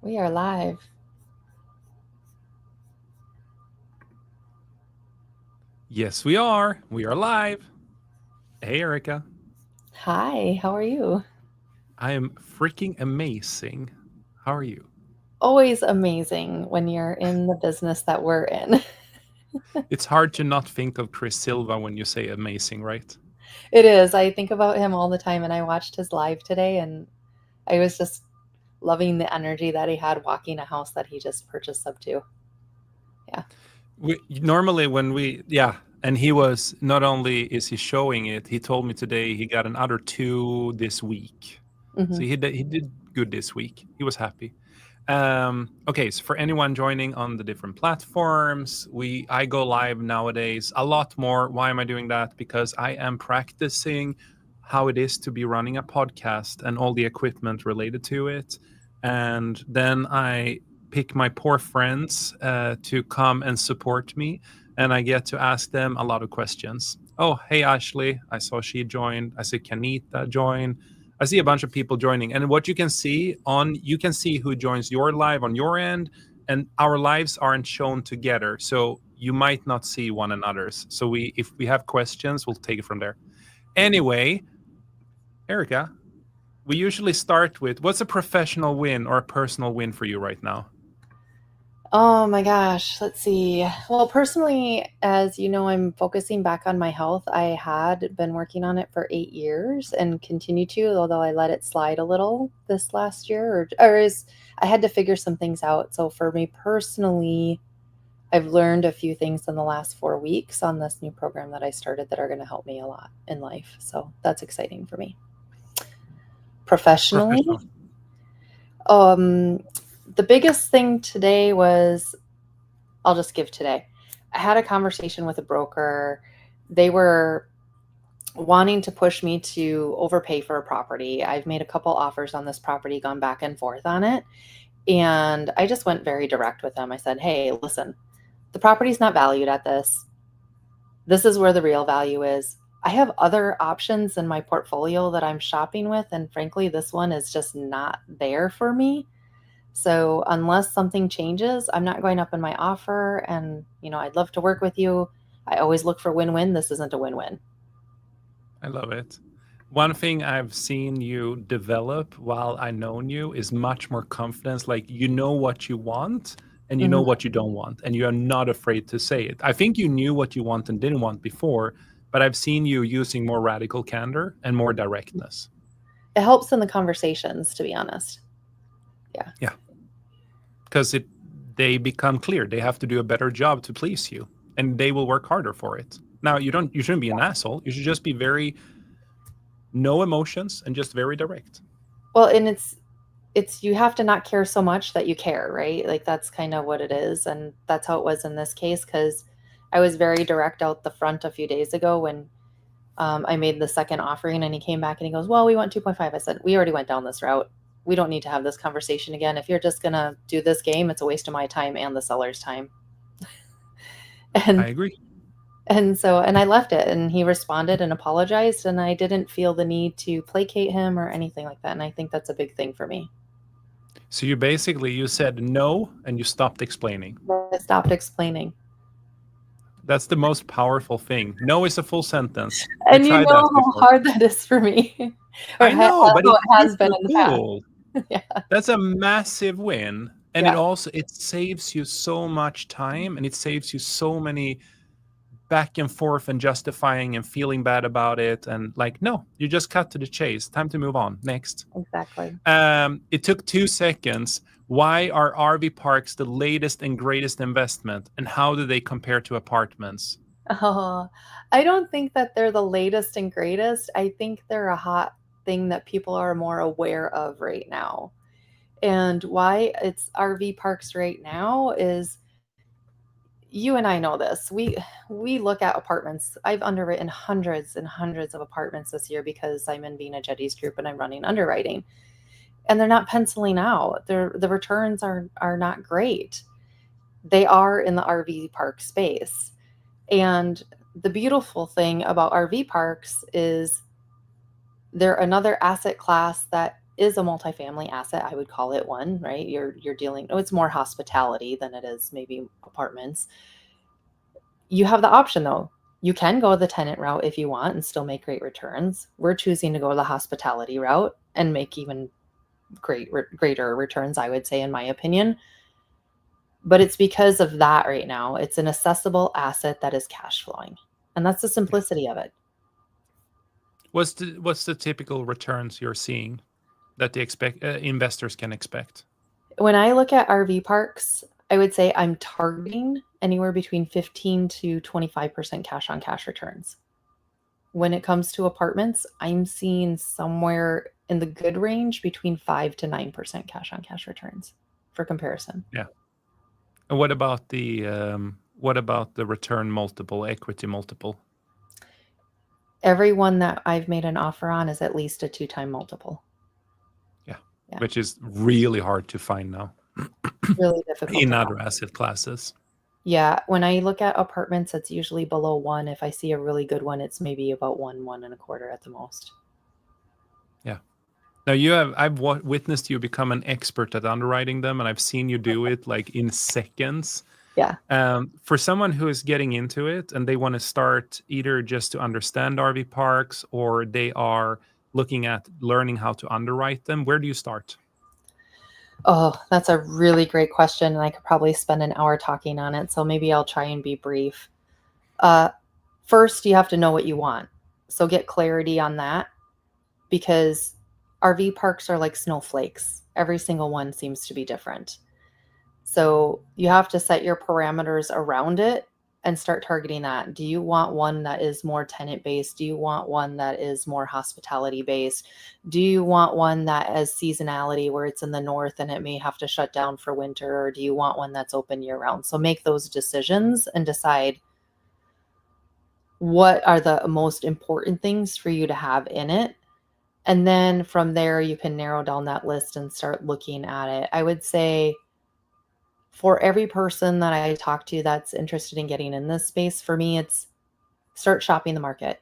We are live. Yes, we are. We are live. Hey, Erika. Hi, how are you? I am freaking amazing. How are you? Always amazing when you're in the business that we're in. It's hard to not think of Chris Silva when you say amazing, right? It is. I think about him all the time, and I watched his live today, and I was just loving the energy that he had walking a house that he just purchased up to. Yeah. Normally, and he was not only is he showing it, he told me today he got another two this week. Hmm. So he did good this week. He was happy. Okay, so for anyone joining on the different platforms, I go live nowadays a lot more. Why am I doing that? Because I am practicing how it is to be running a podcast and all the equipment related to it. And then I pick my poor friends to come and support me, and I get to ask them a lot of questions. Oh, hey Ashley, I saw she joined. I see Kanita join. I see a bunch of people joining, and what you can see who joins your live on your end, and our lives aren't shown together, so you might not see one another's. So if we have questions, we'll take it from there. Anyway, Erika, we usually start with what's a professional win or a personal win for you right now? Oh my gosh, let's see. Well, personally, as you know, I'm focusing back on my health. I had been working on it for 8 years and continue to, although I let it slide a little this last year, I had to figure some things out. So for me personally, I've learned a few things in the last 4 weeks on this new program that I started that are going to help me a lot in life. So that's exciting for me. Professionally, Professional. um, the biggest thing today was I'll just give today. I had a conversation with a broker. They were wanting to push me to overpay for a property. I've made a couple offers on this property, gone back and forth on it. And I just went very direct with them. I said, hey, listen, the property's not valued at this. This is where the real value is. I have other options in my portfolio that I'm shopping with. And frankly, this one is just not there for me. So unless something changes, I'm not going up in my offer. And, I'd love to work with you. I always look for win-win. This isn't a win-win. I love it. One thing I've seen you develop while I known you is much more confidence. Like you know what you want and you know Mhm. what you don't want, and you are not afraid to say it. I think you knew what you want and didn't want before, but I've seen you using more radical candor and more directness. It helps in the conversations, to be honest. Yeah. Yeah, because it they become clear. They have to do a better job to please you, and they will work harder for it. Now you shouldn't be an asshole. You should just be very no emotions and just very direct. Well, and it's you have to not care so much that you care, right? Like that's kind of what it is, and that's how it was in this case because I was very direct out the front a few days ago when I made the second offering, and he came back and he goes, "Well, we want 2.5." I said, "We already went down this route. We don't need to have this conversation again. If you're just gonna do this game, it's a waste of my time and the seller's time." I And agree. and I left it, and he responded and apologized, and I didn't feel the need to placate him or anything like that. And I think that's a big thing for me. So you said no and you stopped explaining. I stopped explaining. That's the most powerful thing. No is a full sentence. I And you tried know that how before. hard that is for me, or I know, but how it's it has been super in the past. cool. Yeah, That's a massive win. And yeah, it saves you so much time, and it saves you so many back and forth and justifying and feeling bad about it. And like, no, you just cut to the chase. Time to move on. Next. exactly. It took 2 seconds. Why are RV parks the latest and greatest investment, and how do they compare to apartments? Oh, I don't think that they're the latest and greatest. I think they're a hot thing that people are more aware of right now. And why it's RV parks right now is you and I know this. We look at apartments. I've underwritten hundreds and hundreds of apartments this year because I'm in Vina Jetty's group and I'm running underwriting. And they're not penciling out. The returns are not great. They are in the RV park space. And the beautiful thing about RV parks is they're another asset class that is a multifamily asset. I would call it one, right? You're dealing, oh, it's more hospitality than it is maybe apartments. You have the option though. You can go the tenant route if you want and still make great returns. We're choosing to go the hospitality route and make even greater returns, I would say, in my opinion. But it's because of that right now. It's an accessible asset that is cash flowing. And that's the simplicity of it. What's the typical returns you're seeing that the investors can expect? When I look at RV parks, I would say I'm targeting anywhere between 15 to 25% cash on cash returns. When it comes to apartments, I'm seeing somewhere in the good range between 5 to 9% cash on cash returns for comparison. Yeah. And what about the return multiple, equity multiple? Every one that I've made an offer on is at least a 2-time multiple. Yeah. Yeah. Which is really hard to find now Really difficult in to other find. asset classes. Yeah, when I look at apartments, it's usually below 1. If I see a really good one, it's maybe about 1 and a quarter at the most. Yeah. Now I've witnessed you become an expert at underwriting them, and I've seen you do it like in seconds. Yeah. For someone who is getting into it and they want to start either just to understand RV parks or they are looking at learning how to underwrite them, where do you start? Oh, that's a really great question, and I could probably spend an hour talking on it, so maybe I'll try and be brief. Uh, First, you have to know what you want. So get clarity on that, because RV parks are like snowflakes. Every single one seems to be different. So you have to set your parameters around it and start targeting that. Do you want one that is more tenant based? Do you want one that is more hospitality based? Do you want one that has seasonality where it's in the north and it may have to shut down for winter? Or do you want one that's open year round? So make those decisions and decide what are the most important things for you to have in it. And then from there, you can narrow down that list and start looking at it. I would say for every person that I talk to that's interested in getting in this space, for me, it's start shopping the market.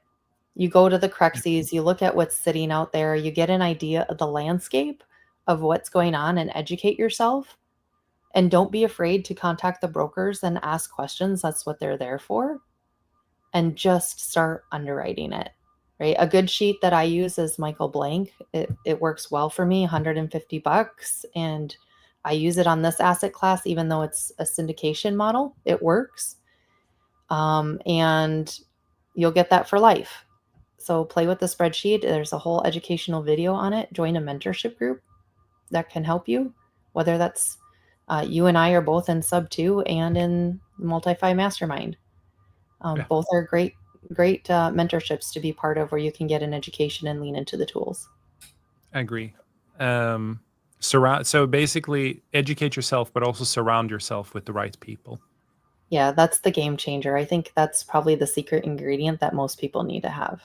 You go to the Cruxies, you look at what's sitting out there, you get an idea of the landscape of what's going on and educate yourself. And don't be afraid to contact the brokers and ask questions. That's what they're there for. And just start underwriting it, right? A good sheet that I use is Michael Blank. It works well for me, $150. And I use it on this asset class, even though it's a syndication model, it works. And you'll get that for life. So play with the spreadsheet. There's a whole educational video on it. Join a mentorship group that can help you, whether that's you and I are both in Sub 2 and in Multi-Fi Mastermind. Yeah, Both are great mentorships to be part of, where you can get an education and lean into the tools. I agree. So basically educate yourself, but also surround yourself with the right people. Yeah, that's the game changer. I think that's probably the secret ingredient that most people need to have.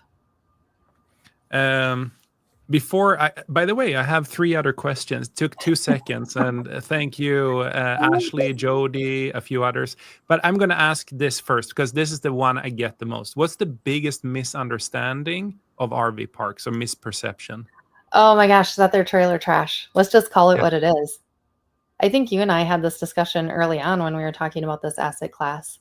By the way, I have 3 other questions. Took 2 seconds, and thank you, Ashley, Jody, a few others. But I'm going to ask this first because this is the one I get the most. What's the biggest misunderstanding of RV parks or misperception? Oh my gosh, that they're trailer trash. Let's just call it Yeah, what it is. I think you and I had this discussion early on when we were talking about this asset class.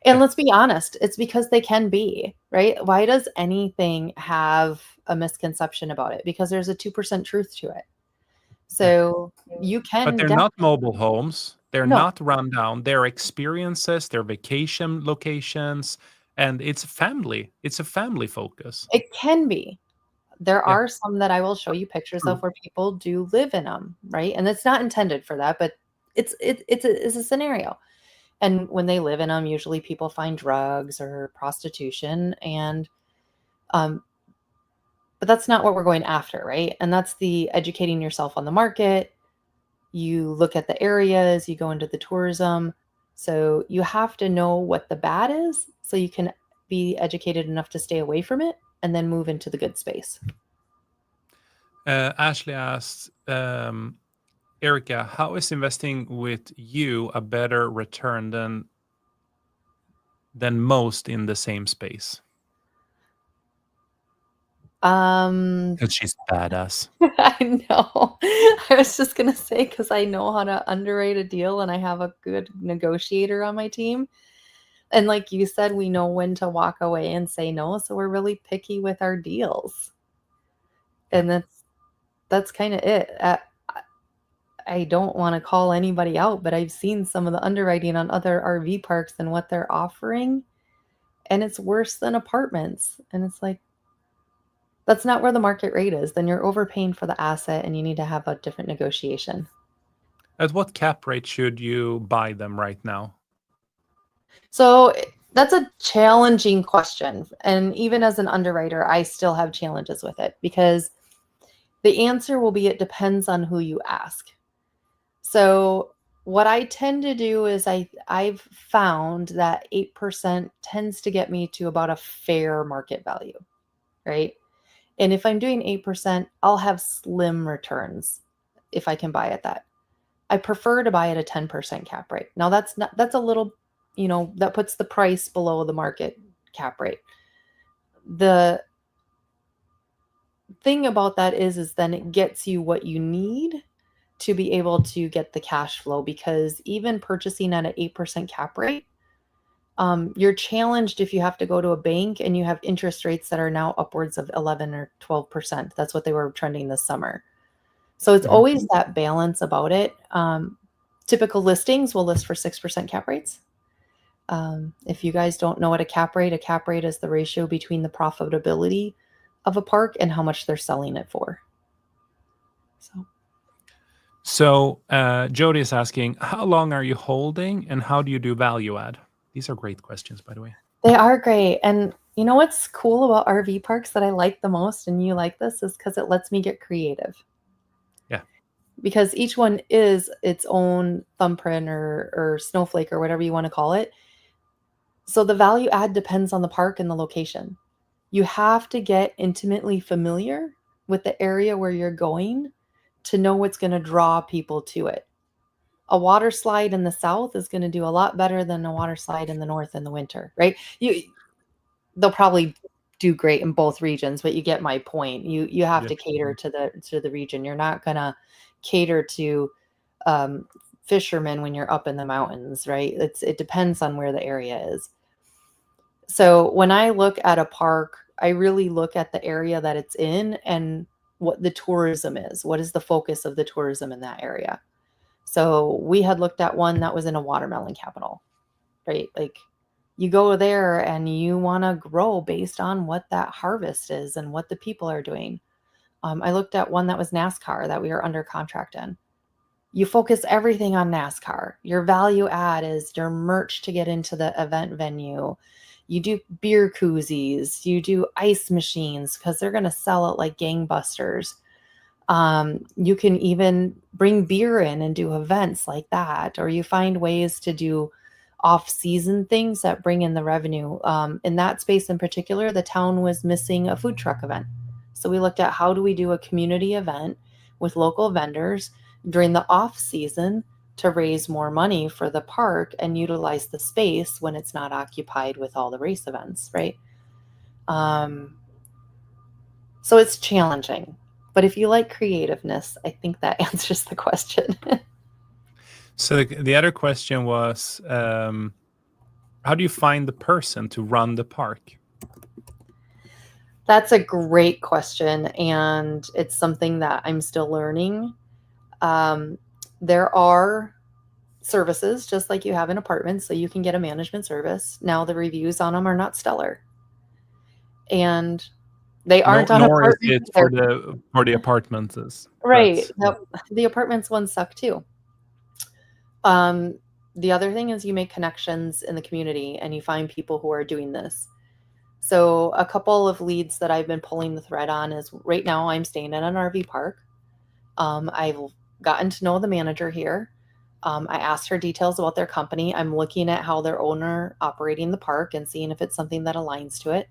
And yeah, let's be honest, it's because they can be, right? Why does anything have a misconception about it? Because there's a 2% truth to it. yeah. So you But can they're not mobile homes. They're no, not run down. They're experiences. They're vacation locations, and it's family. It's a family focus. it can be. There Yeah, are some that I will show you pictures of true. where people do live in them, right? And it's not intended for that, but it's a scenario. And when they live in them, usually people find drugs or prostitution, and um, but that's not what we're going after, right? And that's the educating yourself on the market. You look at the areas, you go into the tourism. So you have to know what the bad is so you can be educated enough to stay away from it and then move into the good space. Ashley asks, Erika, how is investing with you a better return than most in the same space? Um, Because she's badass. I know. I was just gonna say because I know how to underwrite a deal and I have a good negotiator on my team. And like you said, we know when to walk away and say no, so we're really picky with our deals. Yeah. And that's kind of it. I don't want to call anybody out, but I've seen some of the underwriting on other RV parks and what they're offering, and it's worse than apartments. And it's like, that's not where the market rate is. Then you're overpaying for the asset and you need to have a different negotiation. At what cap rate should you buy them right now? So that's a challenging question. And even as an underwriter, I still have challenges with it because the answer will be it depends on who you ask. So what I tend to do is I've found that 8% tends to get me to about a fair market value, right? And if I'm doing 8%, I'll have slim returns if I can buy at that. I prefer to buy at a 10% cap rate. Now that's a little, that puts the price below the market cap rate. The thing about that is then it gets you what you need to be able to get the cash flow, because even purchasing at an 8% cap rate, you're challenged if you have to go to a bank and you have interest rates that are now upwards of 11 or 12%. That's what they were trending this summer. So it's Mhm. always that balance about it. Typical listings will list for 6% cap rates. If you guys don't know what a cap rate is the ratio between the profitability of a park and how much they're selling it for. So So Jody is asking, how long are you holding and how do you do value add? These are great questions, by the way. they are great. And you know what's cool about RV parks that I like the most, and you like this, is because it lets me get creative. Yeah. Because each one is its own thumbprint or snowflake or whatever you want to call it. So the value add depends on the park and the location. You have to get intimately familiar with the area where you're going to know what's going to draw people to it. A water slide in the south is going to do a lot better than a water slide in the north in the winter, right? They'll probably do great in both regions, but you get my point. You have Yeah. to cater to the region. You're not going to cater to um, fishermen when you're up in the mountains, right? It depends on where the area is. So when I look at a park, I really look at the area that it's in and what the tourism is. What is the focus of the tourism in that area? So we had looked at one that was in a watermelon capital, right? Like you go there and you want to grow based on what that harvest is and what the people are doing. I looked at one that was NASCAR that we are under contract in. You focus everything on NASCAR. Your value add is your merch to get into the event venue. You do beer koozies, you do ice machines because they're going to sell it like gangbusters. You can even bring beer in and do events like that, or you find ways to do off-season things that bring in the revenue. In that space in particular, the town was missing a food truck event. So we looked at how do we do a community event with local vendors during the off season to raise more money for the park and utilize the space when it's not occupied with all the race events, right? Um, so it's challenging. But if you like creativeness, I think that answers the question. So the other question was, how do you find the person to run the park? That's a great question. And it's something that I'm still learning. Um, there are services just like you have in apartments, so you can get a management service. Now, the reviews on them are not stellar. And they No, aren't on nor is apartments it either. for the apartments. Right. That's Nope. The apartments ones suck too. Um, the other thing is you make connections in the community and you find people who are doing this. So a couple of leads that I've been pulling the thread on is right now I'm staying in an RV park. I've gotten to know the manager here. I asked her details about their company. I'm looking at how their owner operating the park and seeing if it's something that aligns to it.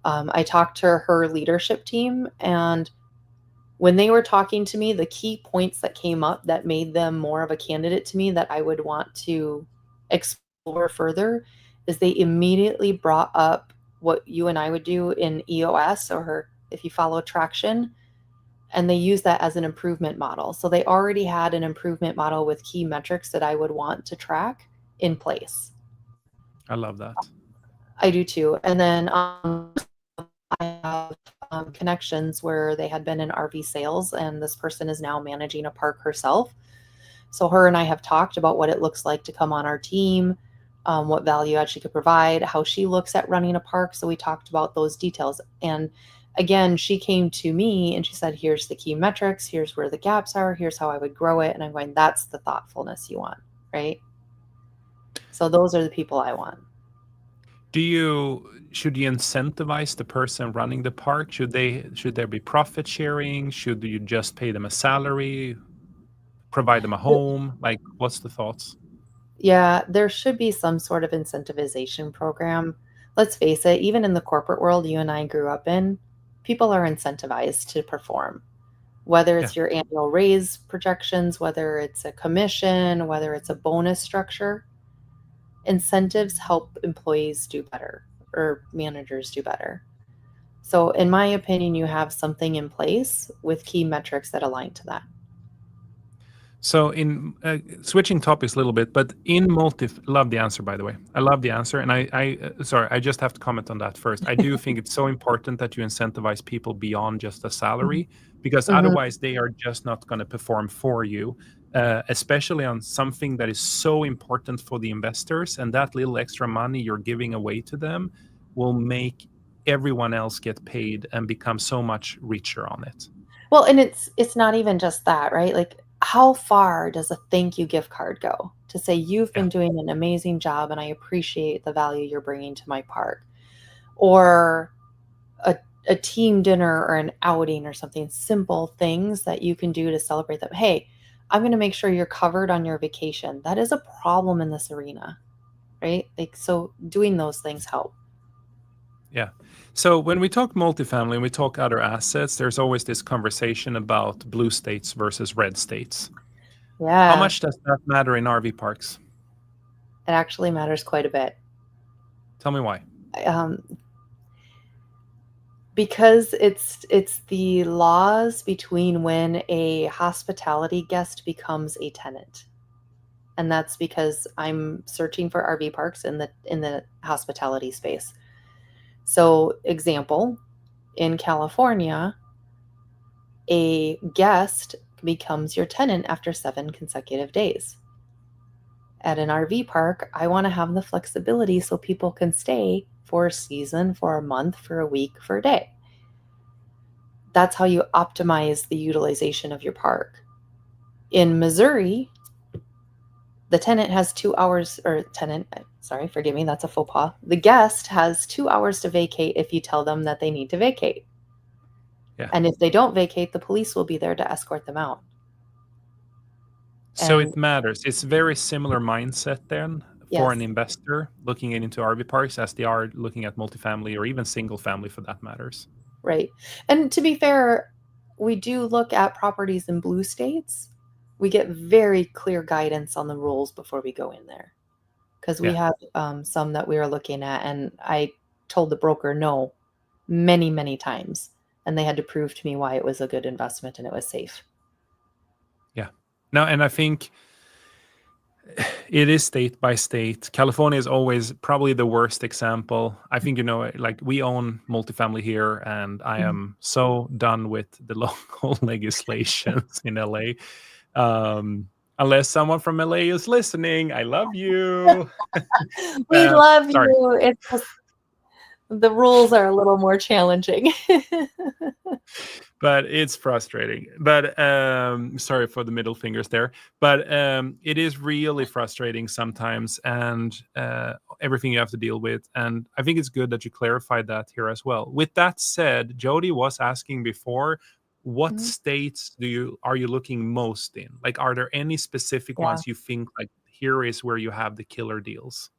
I talked to her leadership team, and when they were talking to me, the key points that came up that made them more of a candidate to me that I would want to explore further is they immediately brought up what you and I would do in EOS, or if you follow traction, and they use that as an improvement model. So they already had an improvement model with key metrics that I would want to track in place. I love that. I do too. And then I have connections where they had been in RV sales, and this person is now managing a park herself. So her and I have talked about what it looks like to come on our team, what value add she could provide, how she looks at running a park. So we talked about those details. And again, she came to me and she said, here's the key metrics, here's where the gaps are, here's how I would grow it. And I'm going, that's the thoughtfulness you want, right? So those are the people I want. Should you incentivize the person running the park? Should there be profit sharing? Should you just pay them a salary, provide them a home? Like, what's the thoughts? Yeah, there should be some sort of incentivization program. Let's face it, even in the corporate world you and I grew up in, people are incentivized to perform. Whether Yeah. it's your annual raise projections, whether it's a commission, whether it's a bonus structure, incentives help employees do better or managers do better. So, in my opinion, you have something in place with key metrics that align to that. So in switching topics a little bit, but in love the answer, by the way. I love the answer. And sorry, I just have to comment on that first. I do think it's so important that you incentivize people beyond just a salary, because Mhm. otherwise they are just not going to perform for you, especially on something that is so important for the investors. And that little extra money you're giving away to them will make everyone else get paid and become so much richer on it. Well, and it's not even just that, right? Like, how far does a thank you gift card go to say you've Yeah. been doing an amazing job and I appreciate the value you're bringing to my park, or a a team dinner or an outing or something, simple things that you can do to celebrate them. Hey, I'm going to make sure you're covered on your vacation. That is a problem in this arena, right? Like, so doing those things help. Yeah. So when we talk multifamily and we talk other assets, there's always this conversation about blue states versus red states. How Yeah, much does that matter in RV parks? it actually matters quite a bit. Tell me why. Um, because it's the laws between when a hospitality guest becomes a tenant. And that's because I'm searching for RV parks in the hospitality space. So, example, in California, a guest becomes your tenant after 7 consecutive days. At an RV park, I want to have the flexibility so people can stay for a season, for a month, for a week, for a day. That's how you optimize the utilization of your park. In Missouri, the tenant has 2 hours, or tenant, sorry, forgive me, that's a faux pas. The guest has 2 hours to vacate if you tell them that they need to vacate. Yeah. And if they don't vacate, the police will be there to escort them out. So And it matters. It's very similar mindset then for an yes, investor looking into RV parks as they are looking at multifamily or even single family for that matters. right. And to be fair, we do look at properties in blue states. We get very clear guidance on the rules before we go in there. Because we Yeah. have some that we were looking at, and I told the broker no many, many times. And they had to prove to me why it was a good investment and it was safe. Yeah. No, and I think it is state by state. California is always probably the worst example. I think, like we own multifamily here, and I Mhm. am so done with the local legislations in LA. Unless someone from LA is listening, I love you. We love Sorry. you. It's just the rules are a little more challenging. But it's frustrating. But sorry for the middle fingers there. But it is really frustrating sometimes, and everything you have to deal with. And I think it's good that you clarified that here as well. With that said, Jody was asking before, what Mhm. states are you looking most in? Like, are there any specific Yeah. ones you think like here is where you have the killer deals?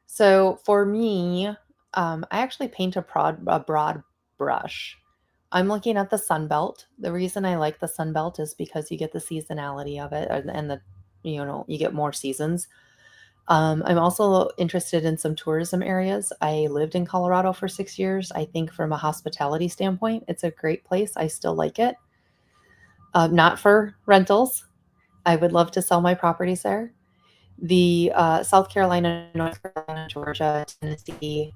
So for me, I actually paint a broad brush. I'm looking at the Sun Belt. The reason I like the Sun Belt is because you get the seasonality of it, and the you get more seasons. I'm also interested in some tourism areas. I lived in Colorado for 6 years. I think from a hospitality standpoint, it's a great place. I still like it. Not for rentals. I would love to sell my properties there. The South Carolina, North Carolina, Georgia, Tennessee,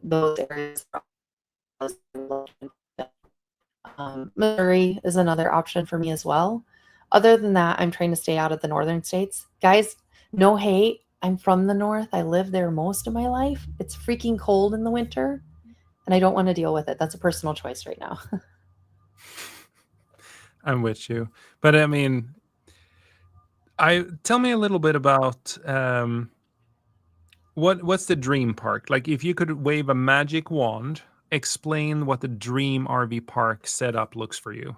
those areas. Missouri is another option for me as well. Other than that, I'm trying to stay out of the northern states. Guys, no hate. I'm from the north. I lived there most of my life. It's freaking cold in the winter, and I don't want to deal with it. That's a personal choice right now. I'm with you. But I mean, I tell me a little bit about what's the dream park? Like if you could wave a magic wand, explain what the dream RV park setup looks for you.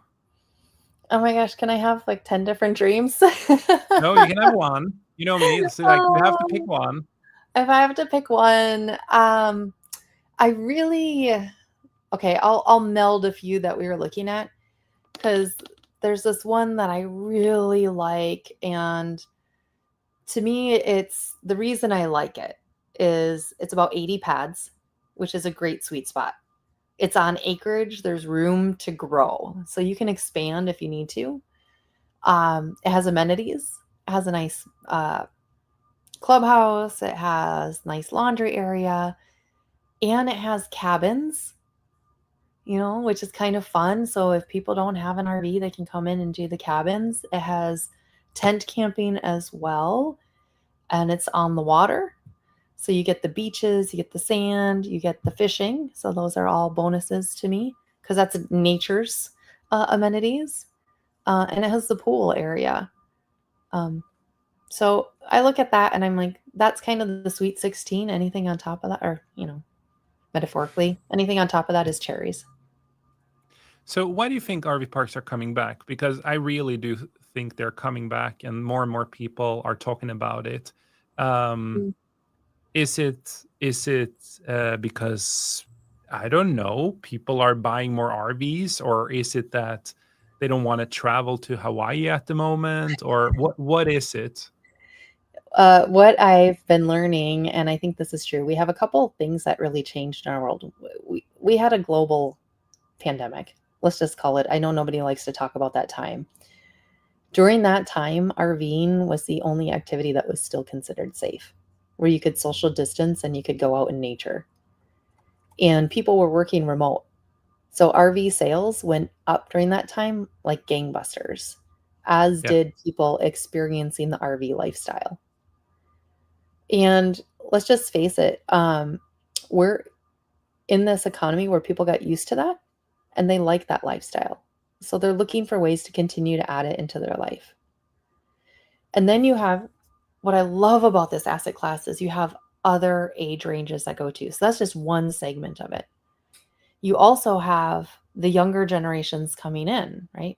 Oh my gosh, can I have like 10 different dreams? No, you can have one. You know me. So like you have to pick Oh, one. if I have to pick one, I really okay, I'll meld a few that we were looking at because there's this one that I really like, and to me, it's the reason I like it is it's about 80 pads, which is a great sweet spot. It's on acreage, there's room to grow, so you can expand if you need to. It has amenities, it has a nice clubhouse, it has nice laundry area, and it has cabins, which is kind of fun. So if people don't have an RV, they can come in and do the cabins. It has tent camping as well, and it's on the water. So you get the beaches, you get the sand, you get the fishing. So those are all bonuses to me because that's nature's amenities. And it has the pool area. Um, so I look at that and I'm like, that's kind of the sweet 16. Anything on top of that, or, metaphorically, anything on top of that is cherries. So why do you think RV parks are coming back? Because I really do think they're coming back, and more people are talking about it. Um, Mm. is it because I don't know, people are buying more RVs, or is it that they don't want to travel to Hawaii at the moment, or what is it? What I've been learning, and I think this is true, we have a couple of things that really changed in our world. We had a global pandemic. Let's just call it. I know nobody likes to talk about that time. During that time, RVing was the only activity that was still considered safe, where you could social distance and you could go out in nature. And people were working remote. So RV sales went up during that time like gangbusters, as Yeah, did people experiencing the RV lifestyle. And let's just face it, we're in this economy where people got used to that and they like that lifestyle. So they're looking for ways to continue to add it into their life. And then you have what I love about this asset class is you have other age ranges that go to. So that's just one segment of it. You also have the younger generations coming in, right?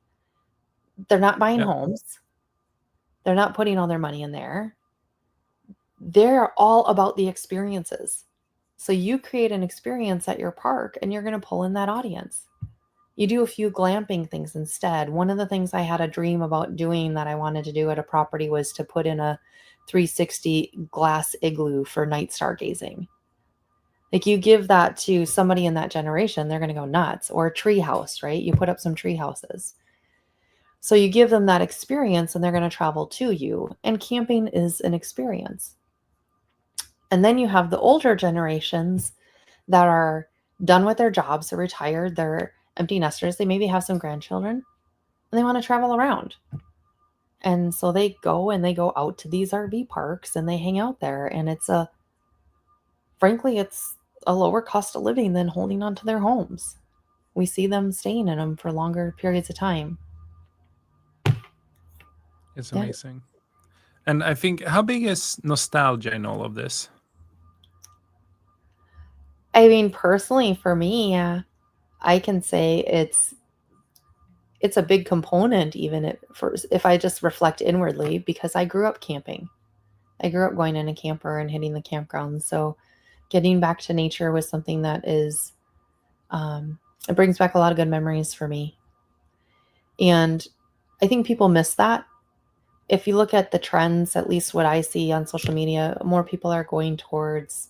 They're not buying yeah. homes. They're not putting all their money in there. They're all about the experiences. So you create an experience at your park and you're going to pull in that audience. You do a few glamping things instead. One of the things I had a dream about doing that I wanted to do at a property was to put in a 360 glass igloo for night stargazing. Like you give that to somebody in that generation, they're going to go nuts. Or a tree house, right? You put up some tree houses. So you give them that experience and they're going to travel to you. And camping is an experience. And then you have the older generations that are done with their jobs, they're retired, they're empty nesters, they maybe have some grandchildren, and they want to travel around. And so they go out to these RV parks and they hang out there. And frankly, it's a lower cost of living than holding on to their homes. We see them staying in them for longer periods of time. It's Yeah. amazing. And I think, how big is nostalgia in all of this? I mean, personally, for me, I can say it's a big component, even if I just reflect inwardly, because I grew up camping. I grew up going in a camper and hitting the campgrounds. So getting back to nature was something that it brings back a lot of good memories for me. And I think people miss that. if you look at the trends, at least what I see on social media, more people are going towards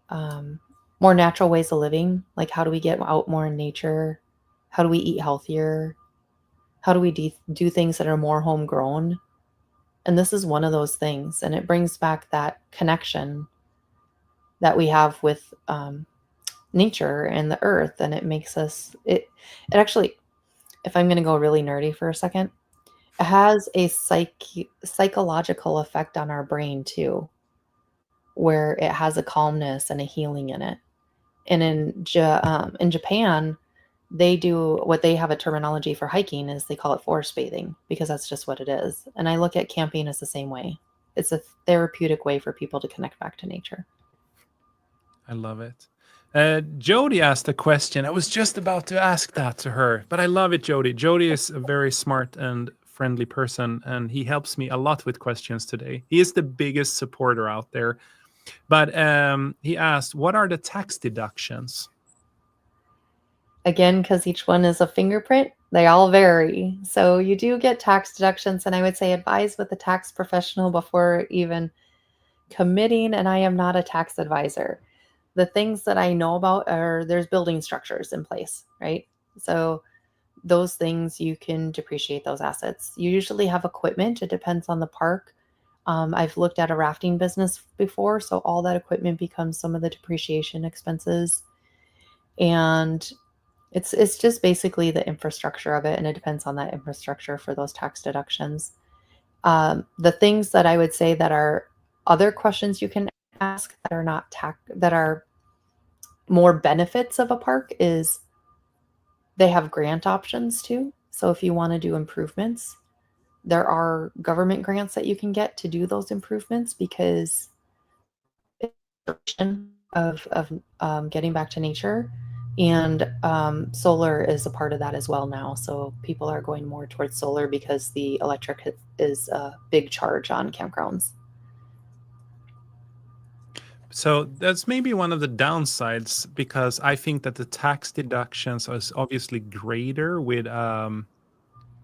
um, more natural ways of living. Like, how do we get out more in nature? How do we eat healthier? How do we do things that are more homegrown? And this is one of those things. And it brings back that connection that we have with nature and the earth. And it makes us, it actually, if I'm going to go really nerdy for a second, it has a psychological effect on our brain too, where it has a calmness and a healing in it. And in Japan, they do what they have a terminology for hiking is they call it forest bathing because that's just what it is. And I look at camping as the same way. It's a therapeutic way for people to connect back to nature. I love it. Jody asked a question. I was just about to ask that to her, but I love it, Jody. Jody is a very smart and friendly person, and he helps me a lot with questions today. He is the biggest supporter out there. But he asked, what are the tax deductions? Again, because each one is a fingerprint, they all vary. So you do get tax deductions, and I would say advise with a tax professional before even committing, and I am not a tax advisor. The things that I know about are there's building structures in place, right? So those things you can depreciate those assets. You usually have equipment, it depends on the park. I've looked at a rafting business before, so all that equipment becomes some of the depreciation expenses. And it's just basically the infrastructure of it, and it depends on that infrastructure for those tax deductions. The things that I would say that are other questions you can ask that are not tax that are more benefits of a park is they have grant options too. So if you want to do improvements, there are government grants that you can get to do those improvements because of getting back to nature. And solar is a part of that as well now. So people are going more towards solar because the electric is a big charge on campgrounds. So that's maybe one of the downsides because I think that the tax deductions is obviously greater with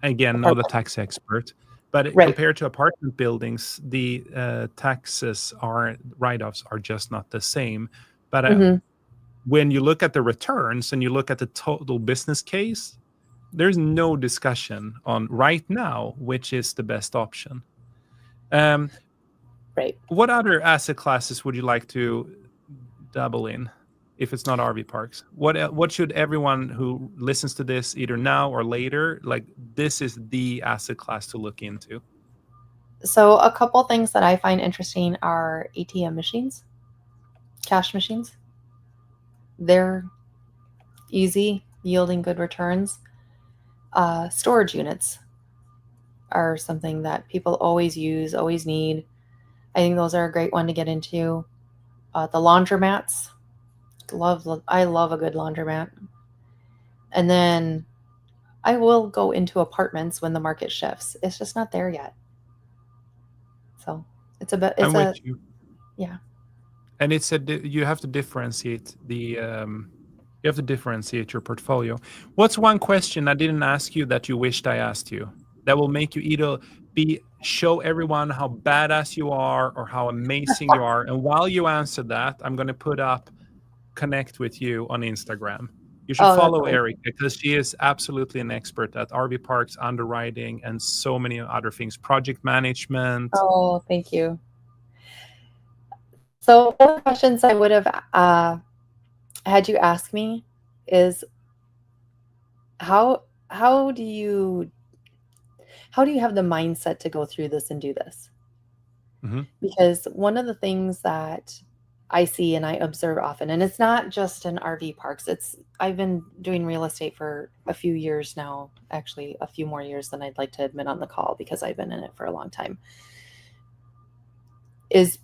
again, not a Apartment. tax expert, but Right. compared to apartment buildings, the taxes are write-offs are just not the same. But Hmm. when you look at the returns and you look at the total business case, there's no discussion on right now which is the best option. Um, Right. what other asset classes would you like to double in if it's not RV parks? What should everyone who listens to this either now or later, like this is the asset class to look into? So a couple things that I find interesting are ATM machines, cash machines. They're easy, yielding good returns. Storage units are something that people always use, always need. I think those are a great one to get into. The laundromats, I love a good laundromat. And then I will go into apartments when the market shifts. It's just not there yet. So it's I'm with a you. yeah. And it's you have to differentiate the you have to differentiate your portfolio. What's one question I didn't ask you that you wished I asked you that will make you either be show everyone how badass you are or how amazing you are? And while you answer that, I'm going to put up connect with you on Instagram. You should Oh, that's follow always. Erika because she is absolutely an expert at RV parks, underwriting, and so many other things, project management. Oh, thank you. So one of the questions I would have had you ask me is how how do you how do you have the mindset to go through this and do this? Mhm. Because one of the things that I see and I observe often, and it's not just in RV parks, I've been doing real estate for a few years now, actually a few more years than I'd like to admit on the call because I've been in it for a long time. Is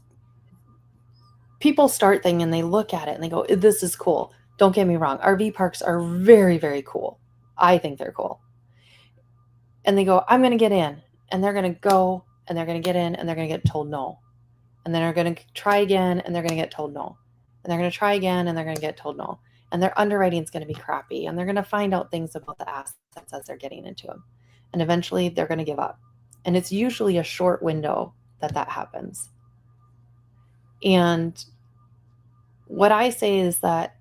people start thing and they look at it and they go, this is cool. Don't get me wrong. RV parks are very, very cool. I think they're cool. And they go, I'm going to get in. And they're going to go and they're going to get in and they're going to get told no. And then they're going to try again and they're going to get told no. And they're going to try again and they're going to get told no. And their underwriting is going to be crappy. And they're going to find out things about the assets as they're getting into them. And eventually they're going to give up. And it's usually a short window that happens. And what I say is that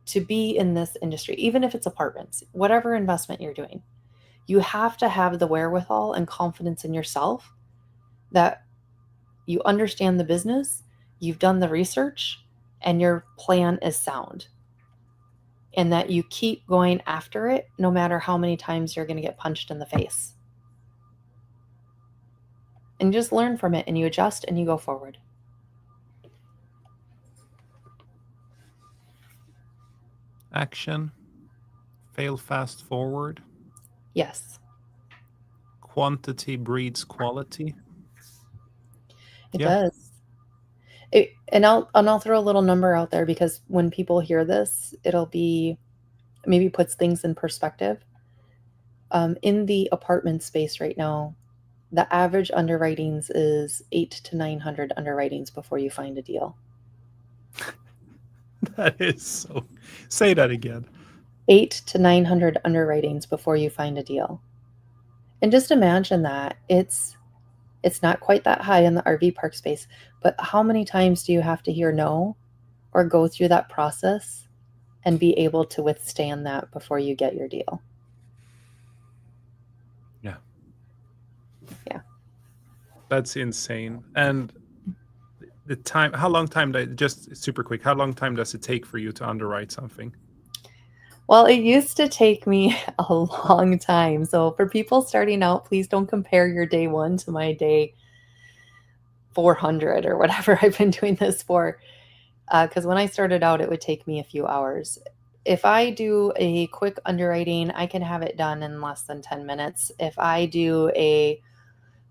to be in this industry, even if it's apartments, whatever investment you're doing, you have to have the wherewithal and confidence in yourself that you understand the business, you've done the research, and your plan is sound. And that you keep going after it no matter how many times you're going to get punched in the face. And you just learn from it and you adjust and you go forward. Action, fail fast forward, Yes, quantity breeds quality. it Yeah. does. And I'll throw a little number out there because when people hear this, it'll be maybe puts things in perspective. In the apartment space right now, the average underwritings is 800 to 900 underwritings before you find a deal. That is so. Say that again. 800 to 900 underwritings before you find a deal. And just imagine that it's not quite that high in the RV park space, but how many times do you have to hear no or go through that process and be able to withstand that before you get your deal? Yeah. Yeah. That's insane. And the time, how long time, just super quick, how long time does it take for you to underwrite something? Well, it used to take me a long time. So for people starting out, please don't compare your day 1 to my day 400 or whatever I've been doing this for. Because when I started out, it would take me a few hours. If I do a quick underwriting, I can have it done in less than 10 minutes. If I do a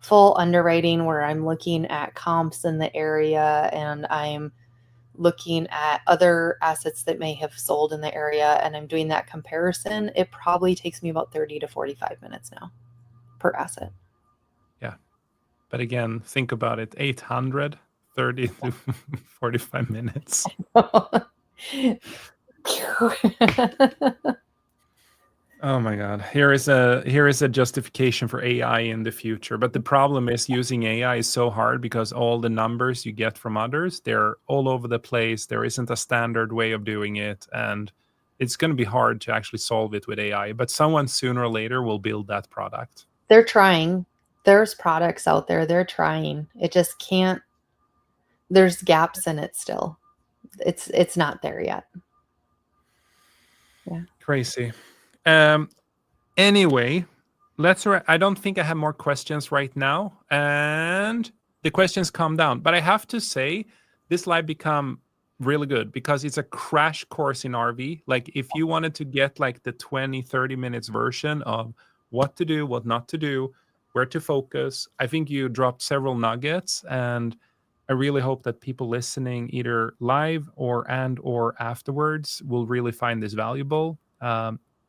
full underwriting where I'm looking at comps in the area and I'm looking at other assets that may have sold in the area and I'm doing that comparison, it probably takes me about 30 to 45 minutes now per asset. Yeah. But again, think about it, 800, 30 to 45 minutes. Oh my God. Here is a justification for AI in the future. But the problem is using AI is so hard because all the numbers you get from others, they're all over the place. There isn't a standard way of doing it. And it's going to be hard to actually solve it with AI. But someone sooner or later will build that product. They're trying. There's products out there. They're trying. It just can't. There's gaps in it still. It's not there yet. Yeah. Crazy. Anyway, I don't think I have more questions right now, and the questions calm down. But I have to say, this live become really good because it's a crash course in RV. Like if you wanted to get like the 20-30 minutes version of what to do, what not to do, where to focus, I think you dropped several nuggets, and I really hope that people listening either live or afterwards will really find this valuable.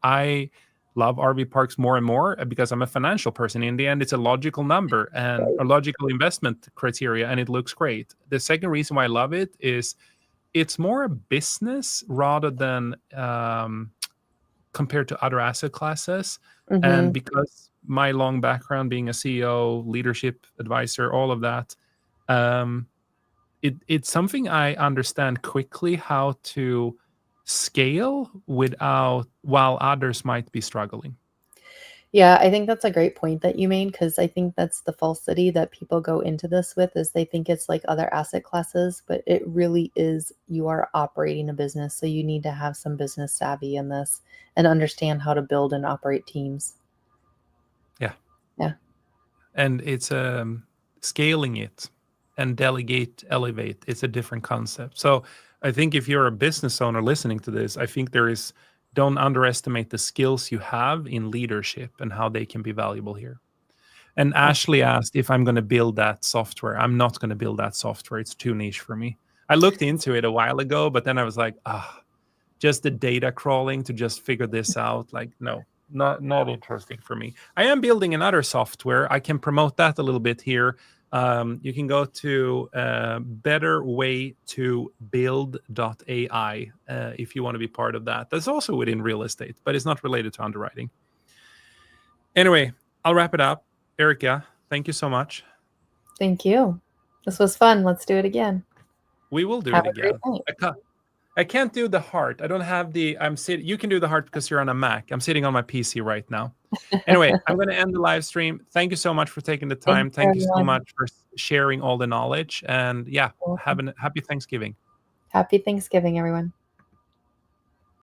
I love RV parks more and more because I'm a financial person. In the end, it's a logical number and a logical investment criteria, and it looks great. The second reason why I love it is it's more a business rather than compared to other asset classes. And Mm-hmm. because my long background being a CEO, leadership advisor, all of that, it's something I understand quickly how to scale without while others might be struggling. Yeah, I think that's a great point that you made because I think that's the falsity that people go into this with is they think it's like other asset classes, but it really is you are operating a business, so you need to have some business savvy in this and understand how to build and operate teams. Yeah. Yeah. And it's scaling it and delegate, elevate. It's a different concept. So I think if you're a business owner listening to this, I think don't underestimate the skills you have in leadership and how they can be valuable here. And Ashley asked if I'm going to build that software. I'm not going to build that software. It's too niche for me. I looked into it a while ago, but then I was like, just the data crawling to just figure this out. Like, no, not interesting for me. I am building another software. I can promote that a little bit here. You can go to betterwaytobuild.ai if you want to be part of that. That's also within real estate, but it's not related to underwriting. Anyway, I'll wrap it up. Erika, thank you so much. Thank you. This was fun. Let's do it again. We will do Have it a great again. night. I can't do the heart. I don't have the. I'm sitting. You can do the heart because you're on a Mac. I'm sitting on my PC right now. Anyway, I'm going to end the live stream. Thank you so much for taking the time. Thanks, Thank you so everyone. much for sharing all the knowledge. And yeah, You're have welcome. a happy Thanksgiving. Happy Thanksgiving, everyone.